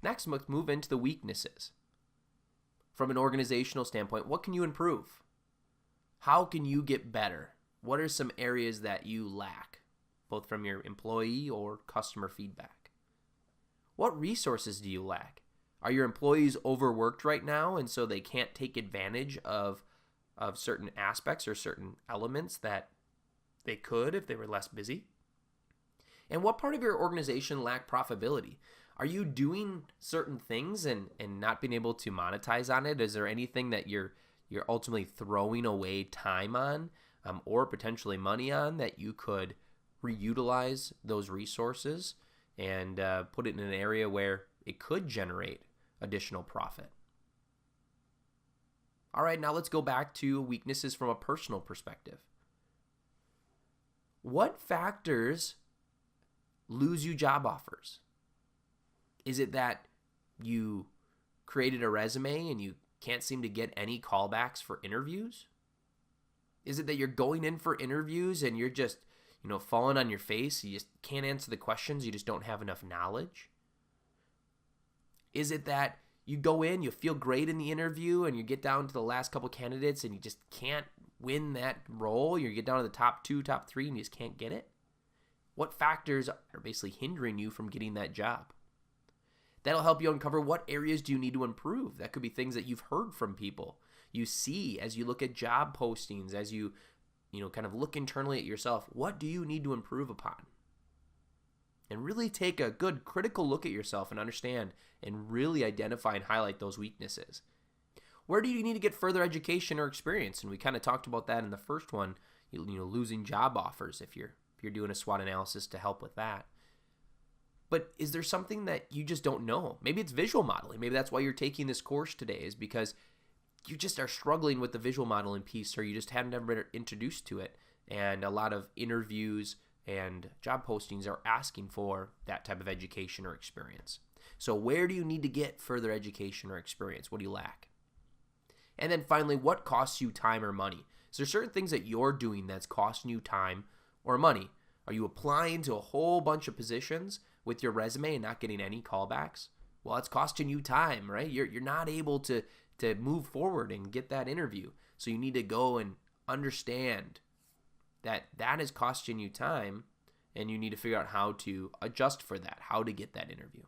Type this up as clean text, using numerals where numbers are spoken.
Next, let's move into the weaknesses. From an organizational standpoint, what can you improve? How can you get better? What are some areas that you lack, both from your employee or customer feedback? What resources do you lack? Are your employees overworked right now and so they can't take advantage of certain aspects or certain elements that they could if they were less busy? And what part of your organization lack profitability? Are you doing certain things and not being able to monetize on it? Is there anything that you're ultimately throwing away time on or potentially money on that you could reutilize those resources and put it in an area where it could generate additional profit? All right, now let's go back to weaknesses from a personal perspective. What factors lose you job offers? Is it that you created a resume and you can't seem to get any callbacks for interviews? Is it that you're going in for interviews and you're just, falling on your face? You just can't answer the questions. You just don't have enough knowledge? Is it that you go in, you feel great in the interview, and you get down to the last couple candidates and you just can't win that role? You get down to the top 2, top 3, and you just can't get it? What factors are basically hindering you from getting that job? That'll help you uncover what areas do you need to improve. That could be things that you've heard from people. You see as you look at job postings, as you kind of look internally at yourself, what do you need to improve upon? And really take a good critical look at yourself and understand and really identify and highlight those weaknesses. Where do you need to get further education or experience? And we kind of talked about that in the first one, losing job offers if you're doing a SWOT analysis to help with that. But is there something that you just don't know? Maybe it's visual modeling. Maybe that's why you're taking this course today, is because you just are struggling with the visual modeling piece, or you just haven't ever been introduced to it. And a lot of interviews and job postings are asking for that type of education or experience. So where do you need to get further education or experience? What do you lack? And then finally, what costs you time or money? Is there certain things that you're doing that's costing you time or money? Are you applying to a whole bunch of positions with your resume and not getting any callbacks? Well, it's costing you time, right? You're not able to move forward and get that interview. So you need to go and understand that is costing you time, and you need to figure out how to adjust for that, how to get that interview.